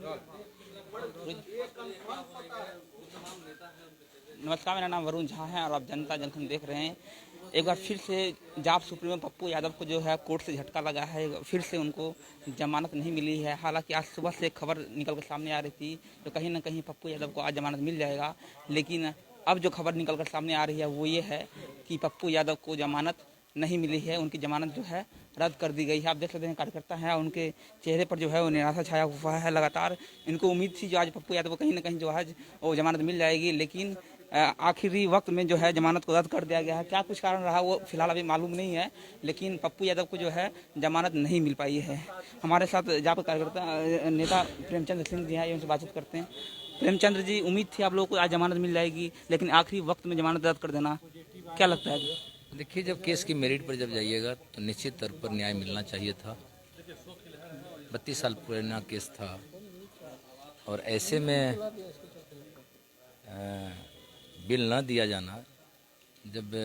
नमस्कार, मेरा नाम वरुण झा है और आप जनता जंक्शन देख रहे हैं। एक बार फिर से जाप सुप्रीमो पप्पू यादव को जो है कोर्ट से झटका लगा है। फिर से उनको जमानत नहीं मिली है। हालांकि आज सुबह से खबर निकल कर सामने आ रही थी तो कहीं ना कहीं पप्पू यादव को आज जमानत मिल जाएगा, लेकिन अब जो खबर निकल कर सामने आ रही है वो ये है कि पप्पू यादव को जमानत नहीं मिली है। उनकी जमानत जो है रद्द कर दी गई है। आप देख सकते हैं कार्यकर्ता हैं, उनके चेहरे पर जो है वो निराशा छाया हुआ है। लगातार इनको उम्मीद थी जो आज पप्पू यादव को कहीं ना कहीं जो है वो जमानत मिल जाएगी, लेकिन आखिरी वक्त में जो है जमानत को रद्द कर दिया गया है। क्या कुछ कारण रहा वो फिलहाल अभी मालूम नहीं है, लेकिन पप्पू यादव को जो है जमानत नहीं मिल पाई है। हमारे साथ जाप कार्यकर्ता नेता प्रेमचंद्र सिंह जी हैं, उनसे बातचीत करते हैं। प्रेमचंद्र जी, उम्मीद थी आप लोगों को आज जमानत मिल जाएगी, लेकिन आखिरी वक्त में जमानत रद्द कर देना, क्या लगता है? देखिए, जब केस की मेरिट पर जब जाइएगा तो निश्चित तौर पर न्याय मिलना चाहिए था। 32 साल पुराना केस था और ऐसे में बिल न दिया जाना, जब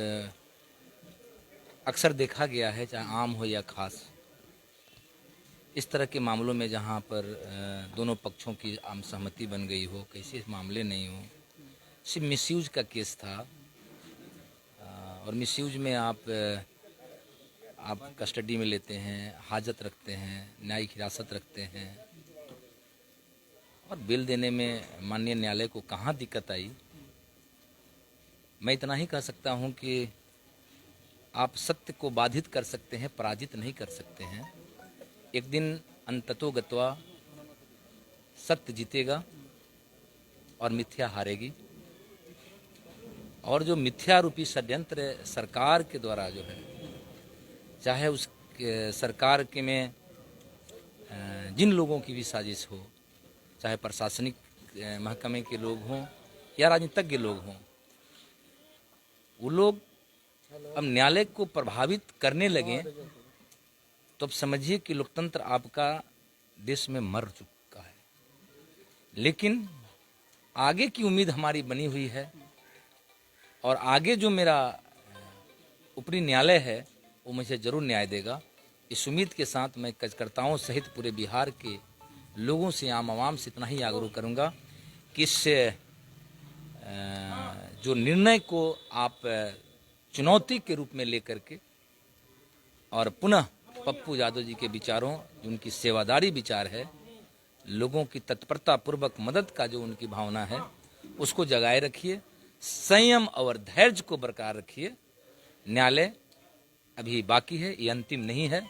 अक्सर देखा गया है, चाहे आम हो या खास, इस तरह के मामलों में जहां पर दोनों पक्षों की आम सहमति बन गई हो, कैसे मामले नहीं हो, सिर्फ मिसयूज का केस था। और मिसयूज में आप कस्टडी में लेते हैं, हाजत रखते हैं, न्यायिक हिरासत रखते हैं और बिल देने में माननीय न्यायालय को कहाँ दिक्कत आई। मैं इतना ही कह सकता हूँ कि आप सत्य को बाधित कर सकते हैं, पराजित नहीं कर सकते हैं। एक दिन अंततो गत्वा सत्य जीतेगा और मिथ्या हारेगी। और जो मिथ्या रूपी षड्यंत्र सरकार के द्वारा जो है, चाहे उस सरकार के में जिन लोगों की भी साजिश हो, चाहे प्रशासनिक महकमे के लोग हों या राजनीतिज्ञ लोग हों, वो लोग अब न्यायालय को प्रभावित करने लगे तो अब समझिए कि लोकतंत्र आपका देश में मर चुका है। लेकिन आगे की उम्मीद हमारी बनी हुई है और आगे जो मेरा ऊपरी न्यायालय है वो मुझे जरूर न्याय देगा। इस उम्मीद के साथ मैं कार्यकर्ताओं सहित पूरे बिहार के लोगों से, आम आवाम से इतना ही आग्रह करूंगा कि इस जो निर्णय को आप चुनौती के रूप में लेकर के और पुनः पप्पू यादव जी के विचारों, जो उनकी सेवादारी विचार है, लोगों की तत्परता पूर्वक मदद का जो उनकी भावना है, उसको जगाए रखिए। संयम और धैर्य को बरकरार रखिए। न्यायालय अभी बाकी है, ये अंतिम नहीं है।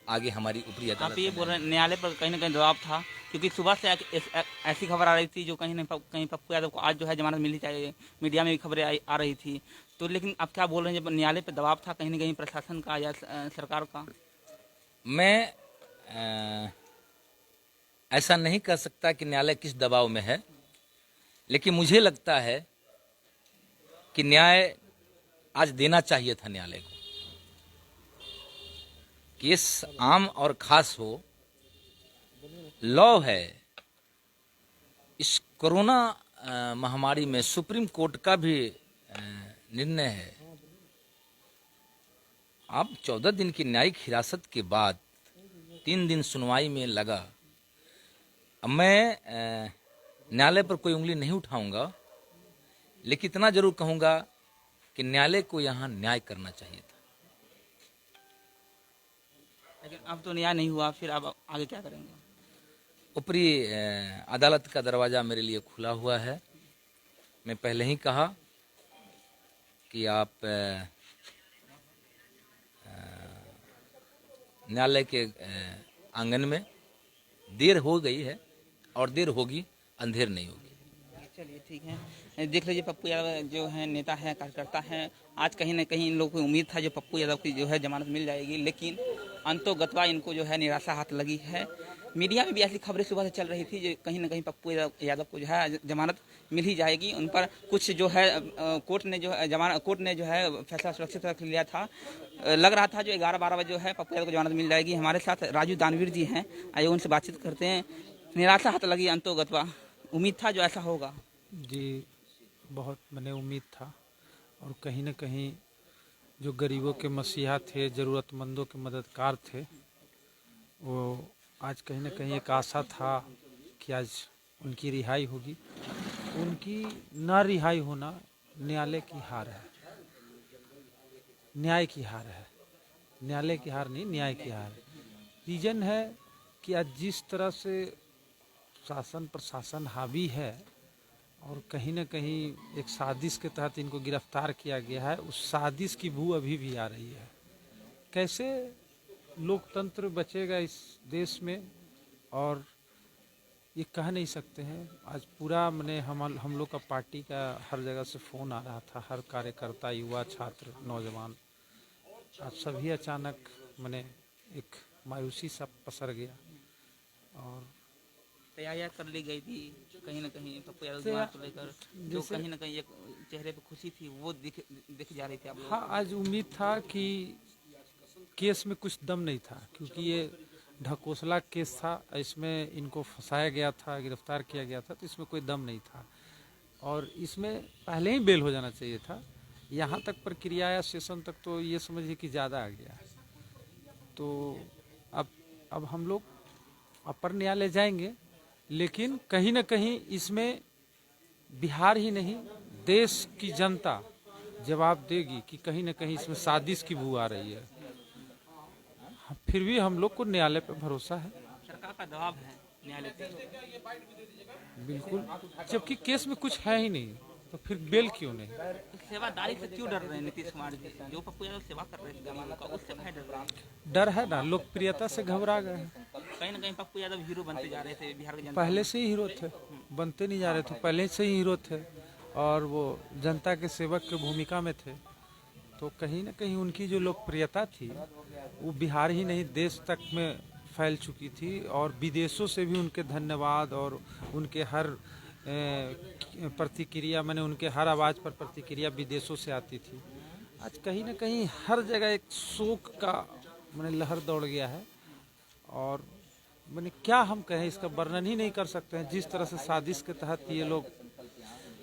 आगे हमारी ऊपरी अदालत। आप ये बोल रहे हैं न्यायालय पर कहीं ना कहीं दबाव था, क्योंकि सुबह से ऐसी खबर आ रही थी जो कहीं न कहीं पप्पू यादव को आज जो है जमानत मिलनी चाहिए। मीडिया में भी खबरें आ रही थी, तो लेकिन आप क्या बोल रहे हैं, जब न्यायालय पर दबाव था कहीं ना कहीं प्रशासन का या सरकार का? मैं ऐसा नहीं कह सकता कि न्यायालय किस दबाव में है, लेकिन मुझे लगता है कि न्याय आज देना चाहिए था न्यायालय को। केस आम और खास हो, लॉ है। इस कोरोना महामारी में सुप्रीम कोर्ट का भी निर्णय है। अब 14 दिन की न्यायिक हिरासत के बाद 3 दिन सुनवाई में लगा। अब मैं न्यायालय पर कोई उंगली नहीं उठाऊंगा, लेकिन इतना जरूर कहूंगा कि न्यायालय को यहाँ न्याय करना चाहिए था। लेकिन अब तो न्याय नहीं हुआ, फिर आप आगे क्या करेंगे? ऊपरी अदालत का दरवाज़ा मेरे लिए खुला हुआ है। मैं पहले ही कहा कि आप न्यायालय के आंगन में, देर हो गई है और देर होगी, अंधेर नहीं होगी। चलिए ठीक है। देख लीजिए, पप्पू यादव जो है नेता है, कार्यकर्ता हैं। आज कहीं ना कहीं इन लोगों को उम्मीद था जो पप्पू यादव की जो है जमानत मिल जाएगी, लेकिन अंतोगत्वा इनको जो है निराशा हाथ लगी है। मीडिया में भी ऐसी खबरें सुबह से चल रही थी जो कहीं ना कहीं पप्पू यादव को जो है जमानत मिल ही जाएगी। उन पर कुछ जो है कोर्ट ने जो है फैसला सुरक्षित रख लिया था। लग रहा था जो 11-12 बजे जो है पप्पू यादव को जमानत मिल जाएगी। हमारे साथ राजू दानवीर जी हैं, आइए उनसे बातचीत करते हैं। निराशा हाथ लगी अंतोगत्वा, उम्मीद था जो ऐसा होगा? जी, बहुत मैंने उम्मीद था, और कहीं न कहीं जो गरीबों के मसीहा थे, ज़रूरतमंदों के मददगार थे, वो आज कहीं न कहीं एक आशा था कि आज उनकी रिहाई होगी। उनकी ना रिहाई होना न्यायालय की हार है, न्याय की हार है, न्यायालय की हार नहीं, न्याय की हार है। रीजन है कि आज जिस तरह से शासन प्रशासन हावी है और कहीं न कहीं एक साजिश के तहत इनको गिरफ्तार किया गया है, उस साजिश की बू अभी भी आ रही है। कैसे लोकतंत्र बचेगा इस देश में, और ये कह नहीं सकते हैं। आज पूरा मैंने हम लोग का पार्टी का हर जगह से फ़ोन आ रहा था, हर कार्यकर्ता, युवा, छात्र, नौजवान, आज सभी अचानक मैंने एक मायूसी सा पसर गया। और तैयारियां कर ली गई थी कहीं ना कहीं पप्पू यादव जमानत को लेकर, जो कहीं ना कहीं एक चेहरे पे खुशी थी वो दिख जा रही थी आप लोगों हाँ, आज उम्मीद था कि केस में कुछ दम नहीं था, क्योंकि ये ढकोसला केस था, इसमें इनको फंसाया गया था, गिरफ्तार किया गया था, तो इसमें कोई दम नहीं था और इसमें पहले ही बेल हो जाना चाहिए था। यहाँ तक प्रक्रिया या सेशन तक तो ये समझिए कि ज़्यादा आ गया है। तो अब हम लोग अपर न्यायालय जाएंगे, लेकिन कहीं ना कहीं इसमें बिहार ही नहीं देश की जनता जवाब देगी कि कहीं ना कहीं इसमें साजिश की बू आ रही है। फिर भी हम लोग को न्यायालय पे भरोसा है, सरकार का दबाव है न्यायालय पे। बिल्कुल, जबकि केस में कुछ है ही नहीं तो फिर बेल क्यों नहीं। सेवादारी से क्यों डर रहे हैं नीतीश कुमार जी, जो पप्पू यादव सेवा कर रहे थे गरीबों का, उससे कहीं डर रहे हैं? डर है ना, लोकप्रियता से घबरा गए हैं। कहीं ना कहीं पप्पू यादव हीरो बनते जा रहे थे बिहार के जनता। पहले से ही हीरो थे, बनते नहीं जा रहे थे, पहले से ही हीरो थे और वो जनता के सेवक की भूमिका में थे। तो कहीं ना कहीं उनकी जो लोकप्रियता थी वो बिहार ही नहीं देश तक में फैल चुकी थी और विदेशों से भी उनके धन्यवाद और उनके हर प्रतिक्रिया, मैंने उनके हर आवाज़ पर प्रतिक्रिया विदेशों से आती थी। आज कहीं ना कहीं हर जगह एक शोक का मैंने लहर दौड़ गया है और मैंने क्या हम कहें, इसका वर्णन ही नहीं कर सकते हैं। जिस तरह से साजिश के तहत ये लोग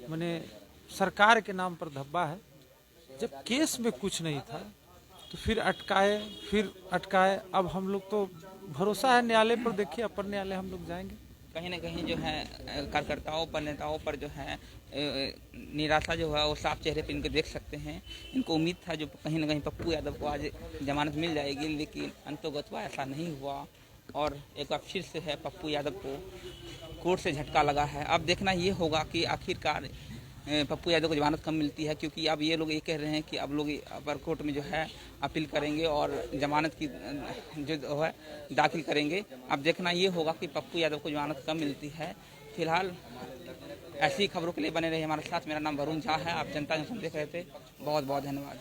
मैंने सरकार के नाम पर धब्बा है, जब केस में कुछ नहीं था तो फिर अटकाए। अब हम लोग तो भरोसा है न्यायालय पर, देखिए अपर न्यायालय हम लोग जाएंगे। कहीं ना कहीं जो है कार्यकर्ताओं पर, नेताओं पर जो है निराशा जो है वो साफ चेहरे पे इनको देख सकते हैं। इनको उम्मीद था जो कहीं ना कहीं पप्पू यादव को आज जमानत मिल जाएगी, लेकिन अंतोगत्वा ऐसा नहीं हुआ और एक बार फिर से है पप्पू यादव को कोर्ट से झटका लगा है। अब देखना ये होगा कि आखिरकार पप्पू यादव को जमानत कब मिलती है, क्योंकि अब ये लोग ये कह रहे हैं कि अब लोग अपर कोर्ट में जो है अपील करेंगे और जमानत की जो है दाखिल करेंगे। अब देखना ये होगा कि पप्पू यादव को जमानत कब मिलती है। फिलहाल ऐसी खबरों के लिए बने रहिए हमारे साथ। मेरा नाम वरुण झा है, आप जनता जंक्शन देख रहे थे। बहुत बहुत धन्यवाद।